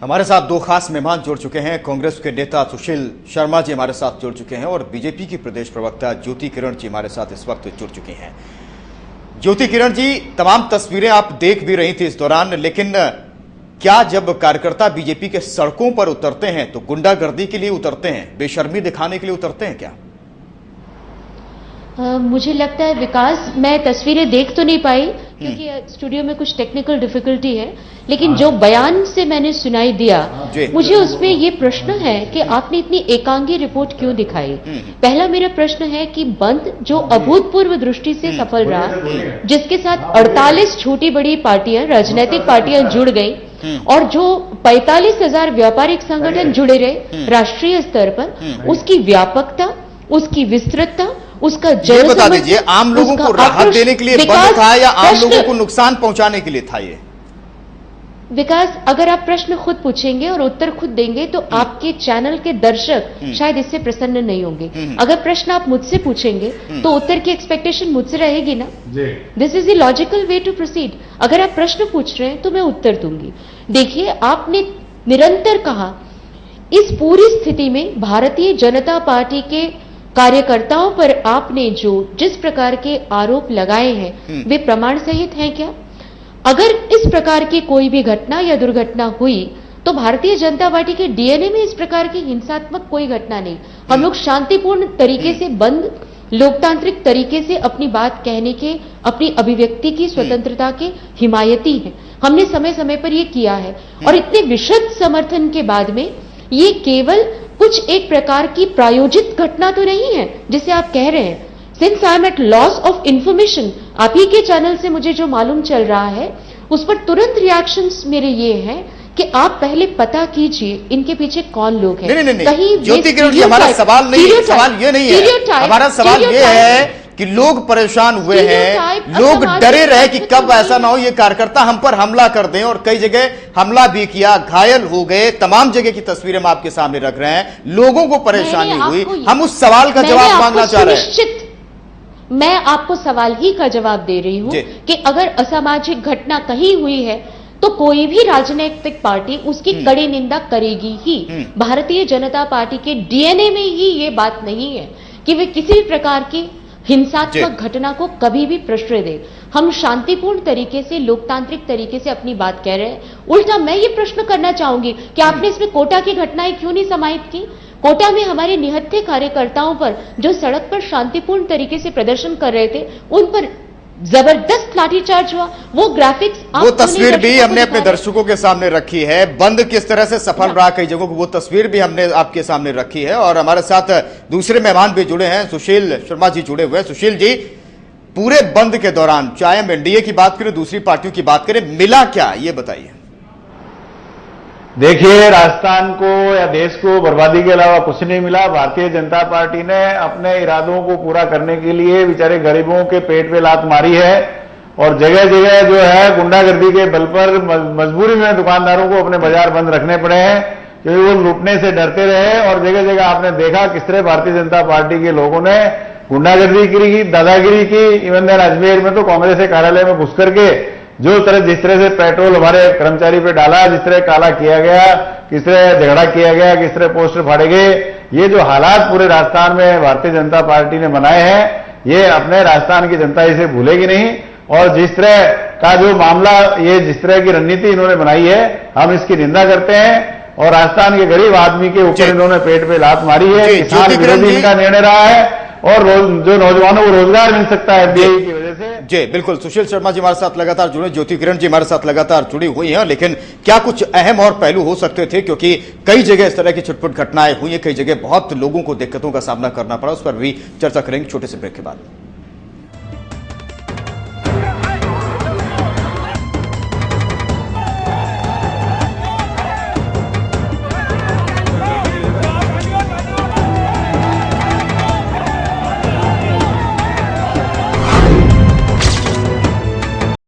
हमारे साथ दो खास मेहमान जुड़ चुके हैं। कांग्रेस के नेता सुशील शर्मा जी हमारे साथ जुड़ चुके हैं और बीजेपी की प्रदेश प्रवक्ता ज्योति किरण जी हमारे साथ इस वक्त जुड़ चुकी हैं। ज्योति किरण जी, तमाम तस्वीरें आप देख भी रही थी इस दौरान, लेकिन क्या जब कार्यकर्ता बीजेपी के सड़कों पर उतरते हैं तो गुंडागर्दी के लिए उतरते हैं, बेशर्मी दिखाने के लिए उतरते हैं क्या? मुझे लगता है विकास, मैं तस्वीरें देख तो नहीं पाई क्योंकि स्टूडियो में कुछ टेक्निकल डिफिकल्टी है, लेकिन जो बयान से मैंने सुनाई दिया, मुझे उसमें ये प्रश्न है कि आपने इतनी एकांगी रिपोर्ट क्यों दिखाई। पहला मेरा प्रश्न है कि बंद जो अभूतपूर्व दृष्टि से सफल रहा, जिसके साथ 48 छोटी बड़ी पार्टियां, राजनीतिक पार्टियां जुड़ गई और जो 45,000 व्यापारिक संगठन जुड़े रहे राष्ट्रीय स्तर पर, उसकी व्यापकता, उसकी विस्तृतता, उसका ये बता दीजिए, आम लोगों को राहत देने के लिए बंद था या आम लोगों को नुकसान पहुंचाने के लिए था ये? विकास, अगर आप प्रश्न खुद पूछेंगे और उत्तर खुद देंगे तो आपके चैनल के दर्शक शायद इससे प्रसन्न नहीं होंगे। अगर प्रश्न आप मुझसे पूछेंगे तो उत्तर की एक्सपेक्टेशन मुझसे रहेगी ना। This is the logical way to proceed. अगर आप प्रश्न पूछ रहे हैं तो मैं उत्तर दूंगी। देखिए, आपने निरंतर कहा इस पूरी स्थिति में भारतीय जनता पार्टी के कार्यकर्ताओं पर आपने जिस प्रकार के आरोप लगाए हैं वे प्रमाण सहित हैं क्या? अगर इस प्रकार की कोई भी घटना या दुर्घटना हुई तो भारतीय जनता पार्टी के डीएनए में इस प्रकार की हिंसात्मक कोई घटना नहीं। हम लोग शांतिपूर्ण तरीके से, बंद लोकतांत्रिक तरीके से अपनी बात कहने के, अपनी अभिव्यक्ति की स्वतंत्रता के हिमायती हैं। हमने समय समय पर यह किया है और इतने विशद समर्थन के बाद में ये केवल कुछ एक प्रकार की प्रायोजित घटना तो नहीं है जिसे आप कह रहे हैं। Since I am at loss of information, आप ही के चैनल से मुझे जो मालूम चल रहा है उस पर तुरंत रिएक्शंस मेरे ये हैं कि आप पहले पता कीजिए इनके पीछे कौन लोग हैं। नहीं, कहीं ज्योति किरण जी, हमारा सवाल नहीं, सवाल ये नहीं है। हमारा सवाल ये है कि लोग परेशान हुए हैं, लोग डरे रहे कि कब ऐसा ना हो ये कार्यकर्ता हम पर हमला कर दें, और कई जगह हमला भी किया, घायल हो गए। तमाम जगह की तस्वीरें हम आपके सामने रख रहे हैं। लोगों को परेशानी हुई, हम उस सवाल का जवाब मांगना चाह रहे हैं। मैं आपको सवाल ही का जवाब दे रही हूं कि अगर असामाजिक घटना कहीं हुई है तो कोई भी राजनीतिक पार्टी उसकी कड़ी निंदा करेगी ही। भारतीय जनता पार्टी के डीएनए में ही ये बात नहीं है कि वे किसी भी प्रकार की हिंसात्मक घटना को कभी भी प्रश्रय दे। हम शांतिपूर्ण तरीके से, लोकतांत्रिक तरीके से अपनी बात कह रहे हैं। उल्टा मैं ये प्रश्न करना चाहूंगी कि आपने इसमें कोटा की घटनाएं क्यों नहीं समाहित की? कोटा में हमारे निहत्थे कार्यकर्ताओं पर जो सड़क पर शांतिपूर्ण तरीके से प्रदर्शन कर रहे थे उन पर जबरदस्त लाठीचार्ज हुआ। वो ग्राफिक्स, वो तस्वीर भी हमने अपने दर्शकों के सामने रखी है। बंद किस तरह से सफल रहा कई जगहों को, वो तस्वीर भी हमने आपके सामने रखी है। और हमारे साथ दूसरे मेहमान भी जुड़े हैं, सुशील शर्मा जी जुड़े हुए हैं। सुशील जी, पूरे बंद के दौरान चाहे हम एनडीए की बात करें, दूसरी पार्टियों की बात करें, मिला क्या ये बताइए। देखिए, राजस्थान को या देश को बर्बादी के अलावा कुछ नहीं मिला। भारतीय जनता पार्टी ने अपने इरादों को पूरा करने के लिए बेचारे गरीबों के पेट पे लात मारी है और जगह जगह जो है गुंडागर्दी के बल पर मजबूरी में दुकानदारों को अपने बाजार बंद रखने पड़े हैं क्योंकि वो लूटने से डरते रहे। और जगह जगह आपने देखा किस तरह भारतीय जनता पार्टी के लोगों ने गुंडागर्दी की, दादागिरी की। इवन देन अजमेर में तो कांग्रेस के कार्यालय में घुस करके जिस तरह से पेट्रोल हमारे कर्मचारी पे डाला, जिस तरह काला किया गया, किस तरह झगड़ा किया गया, किस तरह पोस्टर फाड़े गए, ये जो हालात पूरे राजस्थान में भारतीय जनता पार्टी ने बनाए हैं, ये अपने राजस्थान की जनता इसे भूलेगी नहीं। और जिस तरह का जो मामला, ये जिस तरह की रणनीति इन्होंने बनाई है, हम इसकी निंदा करते हैं। और राजस्थान के गरीब आदमी के ऊपर इन्होंने पेट पे लात मारी है। किसान विरोधी इनका निर्णय रहा है और जो नौजवानों को रोजगार मिल सकता है एफडीआई की वजह से। जी बिल्कुल, सुशील शर्मा जी हमारे साथ लगातार जुड़े, ज्योति किरण जी हमारे साथ लगातार जुड़ी हुई हैं। लेकिन क्या कुछ अहम और पहलू हो सकते थे, क्योंकि कई जगह इस तरह की छुटपुट घटनाएं हुई हैं, कई जगह बहुत लोगों को दिक्कतों का सामना करना पड़ा, उस पर भी चर्चा करेंगे छोटे से ब्रेक के बाद।